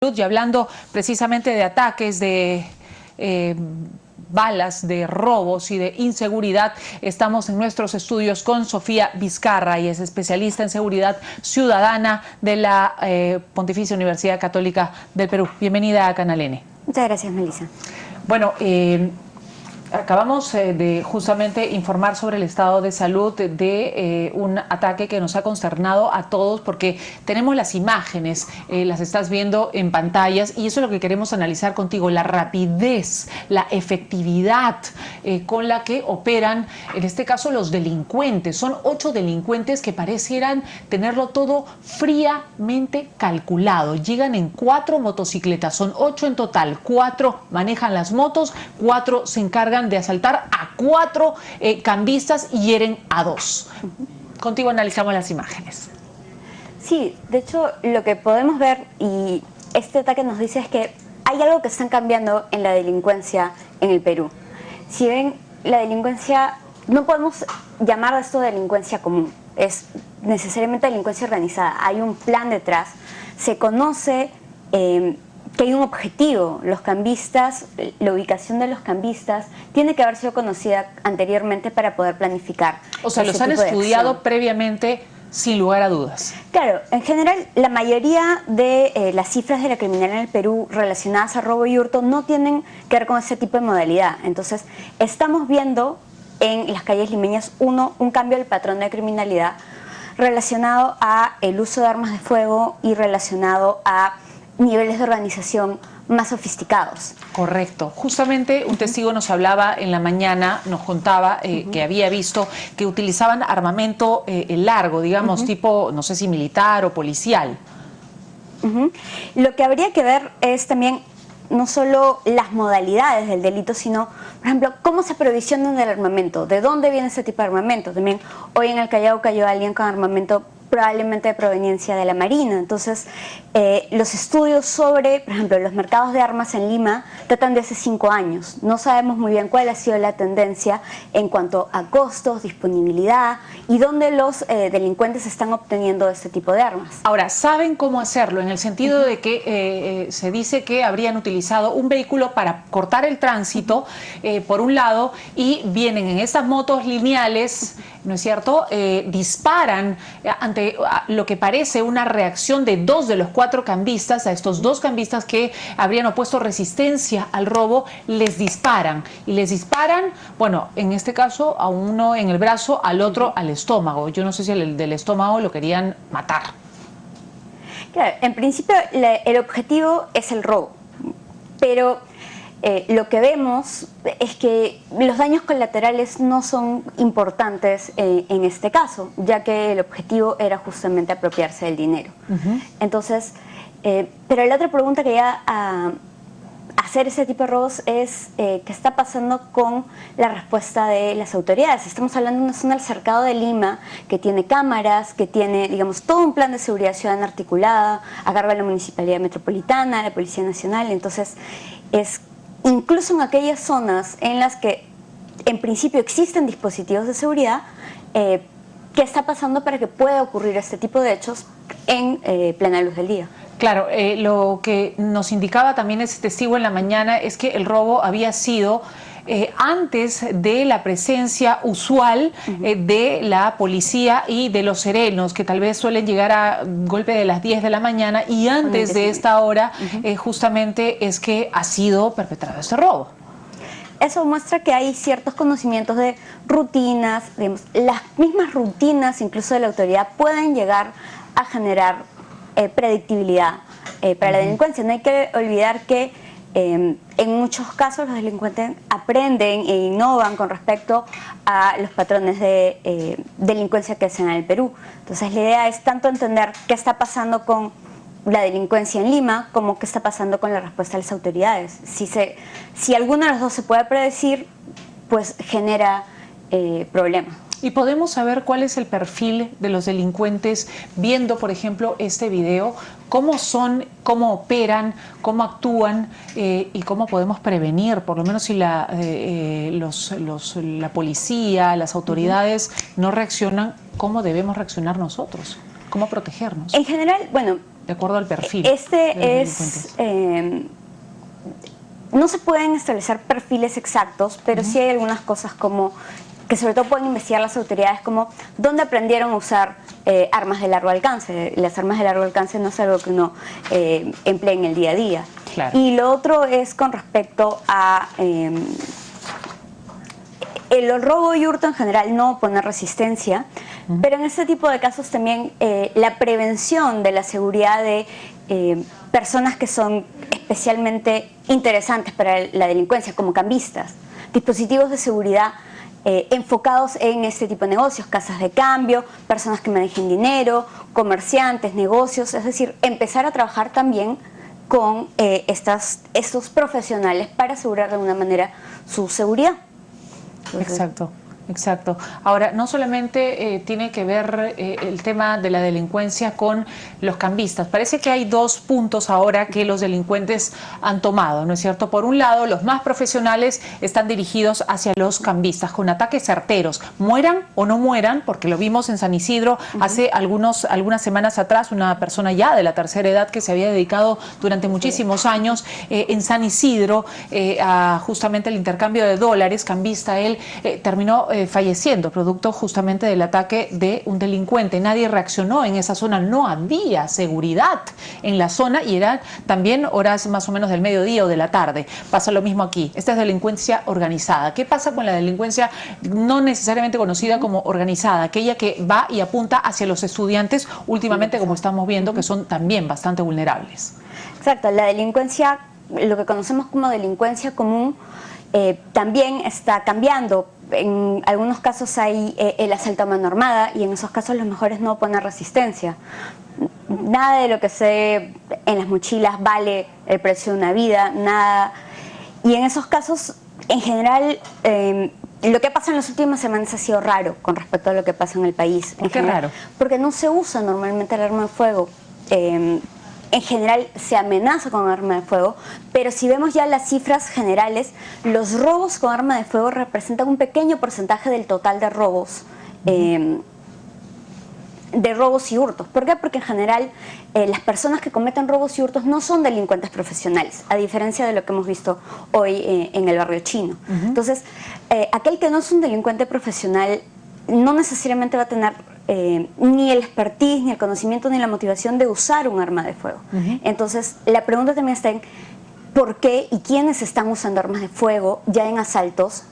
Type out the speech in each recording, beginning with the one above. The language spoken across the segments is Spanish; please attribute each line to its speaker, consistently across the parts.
Speaker 1: Y hablando precisamente de ataques, de balas, de robos y de inseguridad, estamos en nuestros estudios con Sofía Vizcarra, y es especialista en seguridad ciudadana de la Pontificia Universidad Católica del Perú. Bienvenida a Canal N.
Speaker 2: Muchas gracias, Melissa.
Speaker 1: Bueno, acabamos de justamente informar sobre el estado de salud de un ataque que nos ha consternado a todos, porque tenemos las imágenes, las estás viendo en pantallas, y eso es lo que queremos analizar contigo: la rapidez, la efectividad con la que operan, en este caso, los delincuentes. Son 8 delincuentes que parecieran tenerlo todo fríamente calculado. Llegan en 4 motocicletas, son 8 en total. 4 manejan las motos, 4 se encargan de asaltar a 4 cambistas y hieren a 2. Contigo analizamos las imágenes.
Speaker 2: Sí, de hecho lo que podemos ver, y este ataque nos dice, es que hay algo que están cambiando en la delincuencia en el Perú. Si ven, la delincuencia, no podemos llamar a esto delincuencia común, es necesariamente delincuencia organizada. Hay un plan detrás, se conoce que hay un objetivo. Los cambistas, la ubicación de los cambistas tiene que haber sido conocida anteriormente para poder planificar.
Speaker 1: O sea, los han estudiado previamente, sin lugar a dudas.
Speaker 2: Claro, en general la mayoría de las cifras de la criminalidad en el Perú relacionadas a robo y hurto no tienen que ver con ese tipo de modalidad. Entonces, estamos viendo en las calles limeñas, un cambio del patrón de criminalidad relacionado a el uso de armas de fuego y relacionado a niveles de organización más sofisticados.
Speaker 1: Correcto. Justamente un testigo nos hablaba en la mañana, nos contaba que había visto que utilizaban armamento largo, digamos, tipo, no sé si militar o policial.
Speaker 2: Lo que habría que ver es también no solo las modalidades del delito, sino, por ejemplo, cómo se aprovisionan el armamento, de dónde viene ese tipo de armamento. También hoy en el Callao cayó alguien con armamento probablemente de proveniencia de la Marina. Entonces, los estudios sobre, por ejemplo, los mercados de armas en Lima datan de hace 5 años. No sabemos muy bien cuál ha sido la tendencia en cuanto a costos, disponibilidad y dónde los delincuentes están obteniendo este tipo de armas.
Speaker 1: Ahora, ¿saben cómo hacerlo? En el sentido de que se dice que habrían utilizado un vehículo para cortar el tránsito, por un lado, y vienen en estas motos lineales, ¿no es cierto? Disparan ante lo que parece una reacción de 2 de los 4 cambistas. A estos 2 cambistas que habrían opuesto resistencia al robo, les disparan. Y les disparan, bueno, en este caso a uno en el brazo, al otro al estómago. Yo no sé si el del estómago lo querían matar.
Speaker 2: Claro, en principio el objetivo es el robo, pero lo que vemos es que los daños colaterales no son importantes en este caso, ya que el objetivo era justamente apropiarse del dinero. Entonces, pero la otra pregunta que ya hacer ese tipo de robos es qué está pasando con la respuesta de las autoridades. Estamos hablando de una zona del cercado de Lima que tiene cámaras, que tiene, digamos, todo un plan de seguridad ciudadana articulada a cargo de la Municipalidad Metropolitana, la Policía Nacional. Entonces, es incluso en aquellas zonas en las que en principio existen dispositivos de seguridad, ¿qué está pasando para que pueda ocurrir este tipo de hechos en plena luz del día?
Speaker 1: Claro, lo que nos indicaba también ese testigo en la mañana es que el robo había sido antes de la presencia usual de la policía y de los serenos, que tal vez suelen llegar a golpe de las 10 de la mañana, y antes de esta hora justamente es que ha sido perpetrado este robo.
Speaker 2: Eso muestra que hay ciertos conocimientos de rutinas, digamos, las mismas rutinas incluso de la autoridad pueden llegar a generar predictibilidad para la delincuencia. No hay que olvidar que en muchos casos los delincuentes aprenden e innovan con respecto a los patrones de delincuencia que hacen en el Perú. Entonces la idea es tanto entender qué está pasando con la delincuencia en Lima como qué está pasando con la respuesta de las autoridades. Si alguno de los dos se puede predecir, pues genera problemas.
Speaker 1: ¿Y podemos saber cuál es el perfil de los delincuentes viendo, por ejemplo, este video? ¿Cómo son, cómo operan, cómo actúan y cómo podemos prevenir? Por lo menos si la policía, las autoridades no reaccionan, ¿cómo debemos reaccionar nosotros? ¿Cómo protegernos?
Speaker 2: En general, bueno,
Speaker 1: de acuerdo al perfil.
Speaker 2: No se pueden establecer perfiles exactos, pero sí hay algunas cosas como que sobre todo pueden investigar las autoridades, como dónde aprendieron a usar armas de largo alcance. Las armas de largo alcance no es algo que uno emplea en el día a día.
Speaker 1: Claro.
Speaker 2: Y lo otro es con respecto a el robo y hurto en general, no poner resistencia, pero en este tipo de casos también la prevención de la seguridad de personas que son especialmente interesantes para la delincuencia, como cambistas, dispositivos de seguridad enfocados en este tipo de negocios, casas de cambio, personas que manejen dinero, comerciantes, negocios, es decir, empezar a trabajar también con estos profesionales para asegurar de alguna manera su seguridad. Entonces,
Speaker 1: exacto. Exacto. Ahora, no solamente tiene que ver el tema de la delincuencia con los cambistas. Parece que hay dos puntos ahora que los delincuentes han tomado, ¿no es cierto? Por un lado, los más profesionales están dirigidos hacia los cambistas con ataques certeros. Mueran o no mueran, porque lo vimos en San Isidro hace algunas semanas atrás, una persona ya de la tercera edad que se había dedicado durante muchísimos años en San Isidro a justamente el intercambio de dólares, cambista, él terminó falleciendo, producto justamente del ataque de un delincuente. Nadie reaccionó en esa zona, no había seguridad en la zona y eran también horas más o menos del mediodía o de la tarde. Pasa lo mismo aquí. Esta es delincuencia organizada. ¿Qué pasa con la delincuencia no necesariamente conocida como organizada? Aquella que va y apunta hacia los estudiantes, últimamente, como estamos viendo, que son también bastante vulnerables.
Speaker 2: Exacto, la delincuencia, lo que conocemos como delincuencia común, también está cambiando. En algunos casos hay el asalto a mano armada y en esos casos lo mejor es no poner resistencia. Nada de lo que se en las mochilas vale el precio de una vida, nada. Y en esos casos, en general, lo que pasa en las últimas semanas ha sido raro con respecto a lo que pasa en el país.
Speaker 1: ¿Por qué raro?
Speaker 2: Porque no se usa normalmente el arma de fuego. En general se amenaza con arma de fuego, pero si vemos ya las cifras generales, los robos con arma de fuego representan un pequeño porcentaje del total de robos y hurtos. ¿Por qué? Porque en general las personas que cometen robos y hurtos no son delincuentes profesionales, a diferencia de lo que hemos visto hoy en el barrio chino. Entonces, aquel que no es un delincuente profesional no necesariamente va a tener ni el expertise, ni el conocimiento, ni la motivación de usar un arma de fuego. Entonces, la pregunta también está en por qué y quiénes están usando armas de fuego ya en asaltos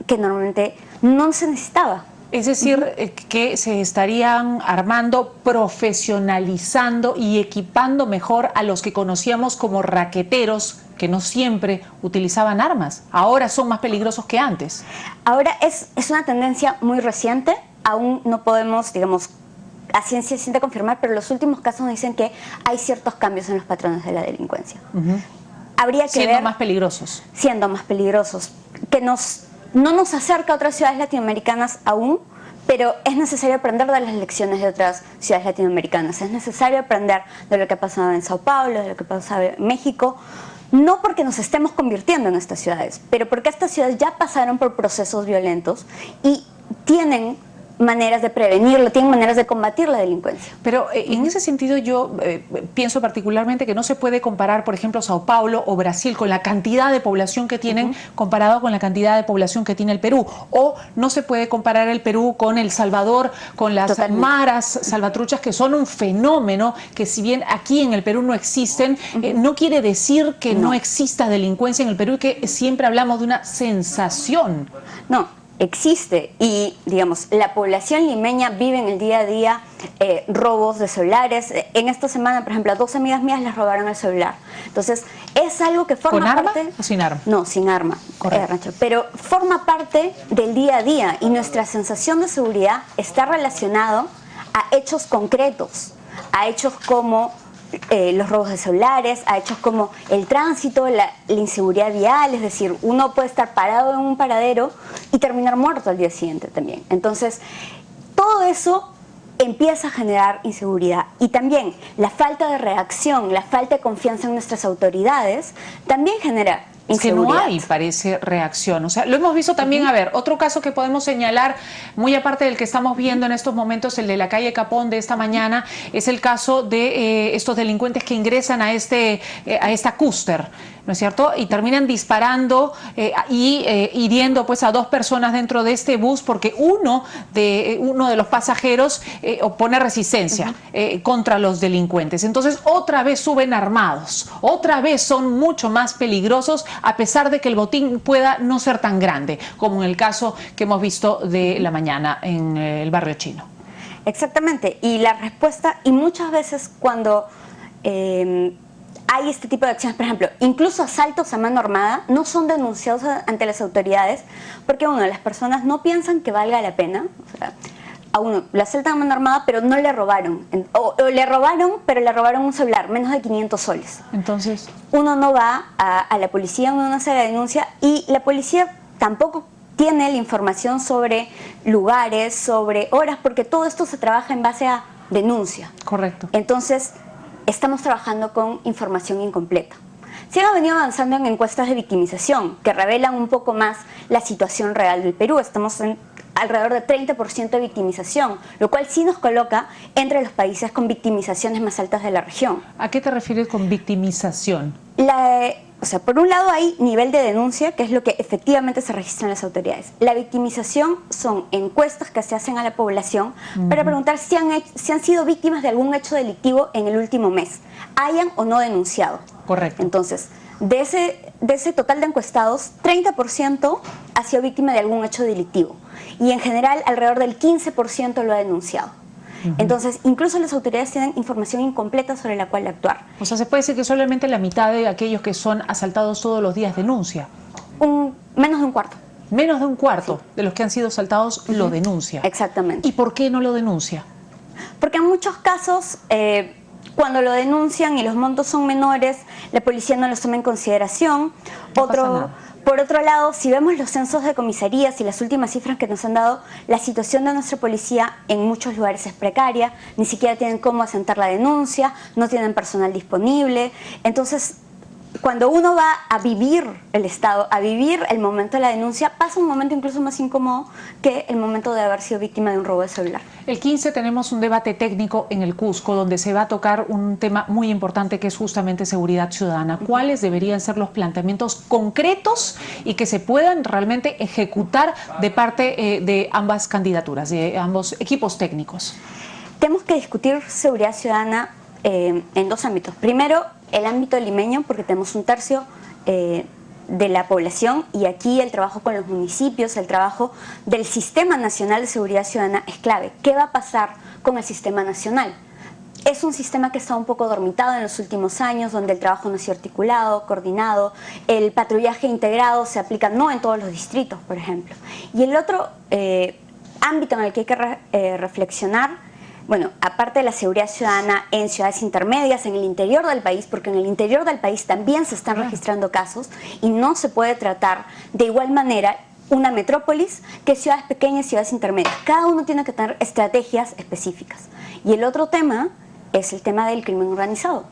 Speaker 2: que normalmente no se necesitaba.
Speaker 1: Es decir, que se estarían armando, profesionalizando y equipando mejor a los que conocíamos como raqueteros, que no siempre utilizaban armas. Ahora son más peligrosos que antes.
Speaker 2: Ahora es una tendencia muy reciente. Aún no podemos, digamos, a ciencia cierta confirmar, pero los últimos casos nos dicen que hay ciertos cambios en los patrones de la delincuencia. Habría que
Speaker 1: siendo
Speaker 2: ver,
Speaker 1: más peligrosos.
Speaker 2: Siendo más peligrosos. Que no nos acerca a otras ciudades latinoamericanas aún, pero es necesario aprender de las lecciones de otras ciudades latinoamericanas. Es necesario aprender de lo que ha pasado en Sao Paulo, de lo que ha pasado en México. No porque nos estemos convirtiendo en estas ciudades, pero porque estas ciudades ya pasaron por procesos violentos y tienen maneras de prevenirlo, tienen maneras de combatir la delincuencia.
Speaker 1: Pero en ese sentido yo pienso particularmente que no se puede comparar, por ejemplo, Sao Paulo o Brasil con la cantidad de población que tienen comparado con la cantidad de población que tiene el Perú. O no se puede comparar el Perú con El Salvador, con las maras salvatruchas, que son un fenómeno que, si bien aquí en el Perú no existen, no quiere decir que no exista delincuencia en el Perú y que siempre hablamos de una sensación.
Speaker 2: No. Existe y, digamos, la población limeña vive en el día a día robos de celulares. En esta semana, por ejemplo, a 2 amigas mías les robaron el celular. Entonces, es algo que forma parte...
Speaker 1: ¿Con arma o sin arma?
Speaker 2: No, sin arma. Pero forma parte del día a día y nuestra sensación de seguridad está relacionado a hechos concretos, a hechos como los robos de celulares, a hechos como el tránsito, la inseguridad vial, es decir, uno puede estar parado en un paradero y terminar muerto al día siguiente también. Entonces, todo eso empieza a generar inseguridad y también la falta de reacción, la falta de confianza en nuestras autoridades también genera
Speaker 1: Es que no hay, parece, reacción. O sea, lo hemos visto también, a ver, otro caso que podemos señalar, muy aparte del que estamos viendo en estos momentos, el de la calle Capón de esta mañana, es el caso de estos delincuentes que ingresan a esta cúster, ¿no es cierto? Y terminan disparando y hiriendo pues a 2 personas dentro de este bus porque uno de los pasajeros opone resistencia contra los delincuentes. Entonces otra vez suben armados, otra vez son mucho más peligrosos a pesar de que el botín pueda no ser tan grande como en el caso que hemos visto de la mañana en el barrio chino.
Speaker 2: Exactamente, y la respuesta, y muchas veces cuando hay este tipo de acciones, por ejemplo, incluso asaltos a mano armada, no son denunciados ante las autoridades porque, uno, las personas no piensan que valga la pena. O sea, a uno le asaltan a mano armada, pero no le robaron. O le robaron, pero le robaron un celular, menos de 500 soles.
Speaker 1: Entonces,
Speaker 2: uno no va a la policía, uno no hace la denuncia y la policía tampoco tiene la información sobre lugares, sobre horas, porque todo esto se trabaja en base a denuncia.
Speaker 1: Correcto.
Speaker 2: Entonces, estamos trabajando con información incompleta. Se ha venido avanzando en encuestas de victimización que revelan un poco más la situación real del Perú. Estamos en alrededor de 30% de victimización, lo cual sí nos coloca entre los países con victimizaciones más altas de la región.
Speaker 1: ¿A qué te refieres con victimización?
Speaker 2: O sea, por un lado hay nivel de denuncia, que es lo que efectivamente se registra en las autoridades. La victimización son encuestas que se hacen a la población para preguntar si han sido víctimas de algún hecho delictivo en el último mes, hayan o no denunciado.
Speaker 1: Correcto.
Speaker 2: Entonces, de ese total de encuestados, 30% ha sido víctima de algún hecho delictivo y en general alrededor del 15% lo ha denunciado. Entonces, incluso las autoridades tienen información incompleta sobre la cual actuar.
Speaker 1: O sea, se puede decir que solamente la mitad de aquellos que son asaltados todos los días denuncia.
Speaker 2: Menos de un cuarto.
Speaker 1: Menos de un cuarto de los que han sido asaltados lo denuncia.
Speaker 2: Exactamente.
Speaker 1: ¿Y por qué no lo denuncia?
Speaker 2: Porque en muchos casos, cuando lo denuncian y los montos son menores, la policía no los toma en consideración.
Speaker 1: No pasa nada.
Speaker 2: Por otro lado, si vemos los censos de comisarías y las últimas cifras que nos han dado, la situación de nuestra policía en muchos lugares es precaria, ni siquiera tienen cómo asentar la denuncia, no tienen personal disponible. Entonces, cuando uno va a vivir el estado, a vivir el momento de la denuncia, pasa un momento incluso más incómodo que el momento de haber sido víctima de un robo de celular.
Speaker 1: El 15 tenemos un debate técnico en el Cusco donde se va a tocar un tema muy importante que es justamente seguridad ciudadana. ¿Cuáles deberían ser los planteamientos concretos y que se puedan realmente ejecutar de parte de ambas candidaturas, de ambos equipos técnicos?
Speaker 2: Tenemos que discutir seguridad ciudadana en 2 ámbitos. Primero, el ámbito limeño, porque tenemos un tercio de la población y aquí el trabajo con los municipios, el trabajo del Sistema Nacional de Seguridad Ciudadana es clave. ¿Qué va a pasar con el Sistema Nacional? Es un sistema que está un poco dormitado en los últimos años, donde el trabajo no ha sido articulado, coordinado, el patrullaje integrado se aplica no en todos los distritos, por ejemplo. Y el otro ámbito en el que hay que reflexionar, bueno, aparte de la seguridad ciudadana en ciudades intermedias, en el interior del país, porque en el interior del país también se están registrando casos y no se puede tratar de igual manera una metrópolis que ciudades pequeñas y ciudades intermedias. Cada uno tiene que tener estrategias específicas. Y el otro tema es el tema del crimen organizado.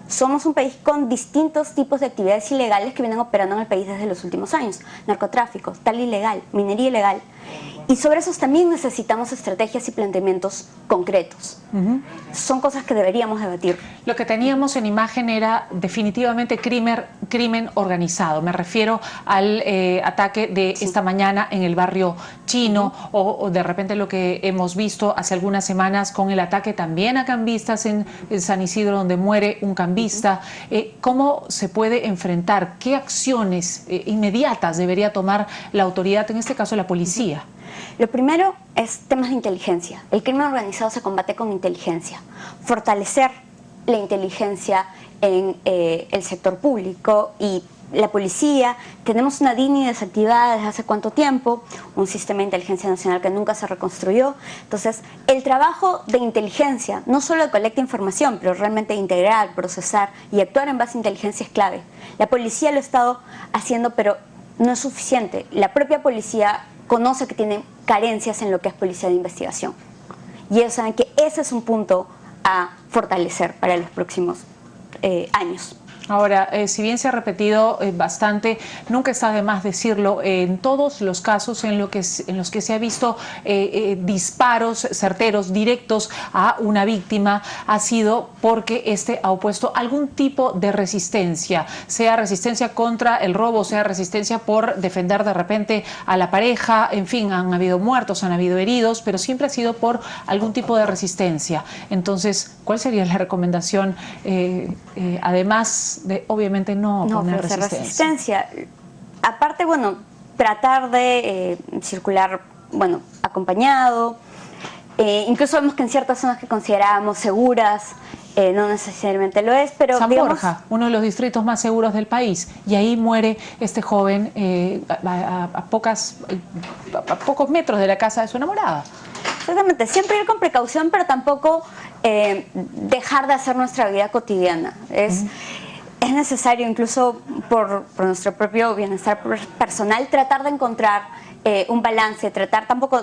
Speaker 2: Somos un país con distintos tipos de actividades ilegales que vienen operando en el país desde los últimos años. Narcotráfico, tal ilegal, minería ilegal. Y sobre esos también necesitamos estrategias y planteamientos concretos. Son cosas que deberíamos debatir.
Speaker 1: Lo que teníamos en imagen era definitivamente crimen organizado. Me refiero al ataque de esta mañana en el barrio chino o de repente lo que hemos visto hace algunas semanas con el ataque también a cambistas en San Isidro donde muere un cambista. ¿Cómo se puede enfrentar? ¿Qué acciones inmediatas debería tomar la autoridad, en este caso la policía?
Speaker 2: Lo primero es temas de inteligencia. El crimen organizado se combate con inteligencia. Fortalecer la inteligencia en el sector público y la policía. Tenemos una DINI desactivada desde hace cuánto tiempo, un sistema de inteligencia nacional que nunca se reconstruyó. Entonces, el trabajo de inteligencia, no solo de colecta información, pero realmente integrar, procesar y actuar en base a inteligencia es clave. La policía lo ha estado haciendo, pero no es suficiente. La propia policía conoce que tiene carencias en lo que es policía de investigación. Y ellos saben que ese es un punto a fortalecer para los próximos años.
Speaker 1: Ahora, si bien se ha repetido bastante, nunca está de más decirlo, en todos los casos en los que se ha visto disparos certeros, directos a una víctima, ha sido porque éste ha opuesto algún tipo de resistencia, sea resistencia contra el robo, sea resistencia por defender de repente a la pareja, en fin, han habido muertos, han habido heridos, pero siempre ha sido por algún tipo de resistencia. Entonces, ¿cuál sería la recomendación, además de obviamente no poner resistencia?
Speaker 2: Aparte, bueno, tratar de circular, bueno, acompañado. Incluso vemos que en ciertas zonas que considerábamos seguras, no necesariamente lo es, pero
Speaker 1: San
Speaker 2: digamos,
Speaker 1: Borja, uno de los distritos más seguros del país, y ahí muere este joven a pocos metros de la casa de su enamorada.
Speaker 2: Exactamente, siempre ir con precaución, pero tampoco dejar de hacer nuestra vida cotidiana. Es necesario, incluso por nuestro propio bienestar personal, tratar de encontrar un balance, tratar tampoco,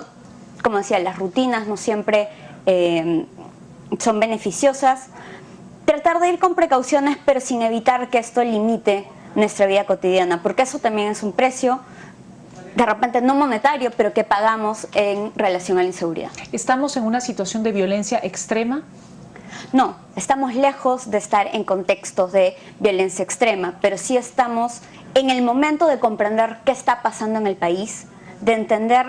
Speaker 2: como decía, las rutinas no siempre son beneficiosas. Tratar de ir con precauciones, pero sin evitar que esto limite nuestra vida cotidiana, porque eso también es un precio, de repente no monetario, pero que pagamos en relación a la inseguridad.
Speaker 1: ¿Estamos en una situación de violencia extrema?
Speaker 2: No, estamos lejos de estar en contextos de violencia extrema, pero sí estamos en el momento de comprender qué está pasando en el país, de entender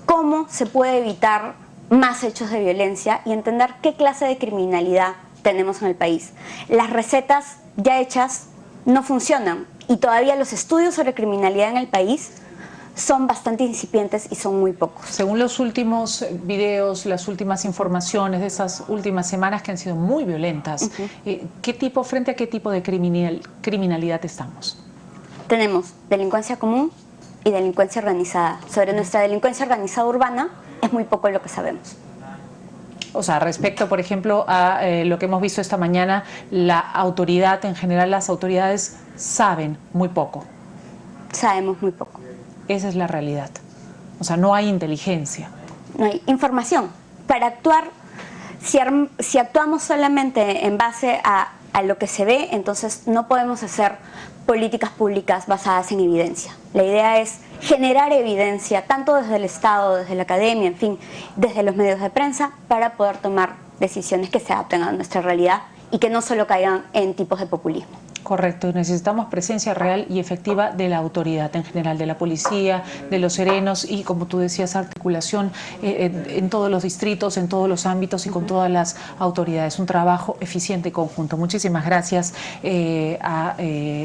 Speaker 2: cómo se puede evitar más hechos de violencia y entender qué clase de criminalidad tenemos en el país. Las recetas ya hechas no funcionan y todavía los estudios sobre criminalidad en el país son bastante incipientes y son muy pocos.
Speaker 1: Según los últimos videos, las últimas informaciones de estas últimas semanas que han sido muy violentas, ¿frente a qué tipo de criminalidad estamos?
Speaker 2: Tenemos delincuencia común y delincuencia organizada. Sobre nuestra delincuencia organizada urbana es muy poco lo que sabemos.
Speaker 1: O sea, respecto, por ejemplo, a lo que hemos visto esta mañana, la autoridad, en general las autoridades saben muy poco.
Speaker 2: Sabemos muy poco.
Speaker 1: Esa es la realidad. O sea, no hay inteligencia.
Speaker 2: No hay información. Para actuar, si actuamos solamente en base a lo que se ve, entonces no podemos hacer políticas públicas basadas en evidencia. La idea es generar evidencia, tanto desde el Estado, desde la academia, en fin, desde los medios de prensa, para poder tomar decisiones que se adapten a nuestra realidad y que no solo caigan en tipos de populismo.
Speaker 1: Correcto, y necesitamos presencia real y efectiva de la autoridad en general, de la policía, de los serenos y, como tú decías, articulación en todos los distritos, en todos los ámbitos y con todas las autoridades. Un trabajo eficiente y conjunto. Muchísimas gracias a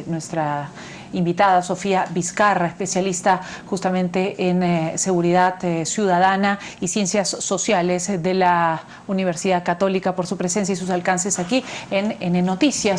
Speaker 1: nuestra invitada Sofía Vizcarra, especialista justamente en seguridad ciudadana y ciencias sociales de la Universidad Católica, por su presencia y sus alcances aquí en Noticias.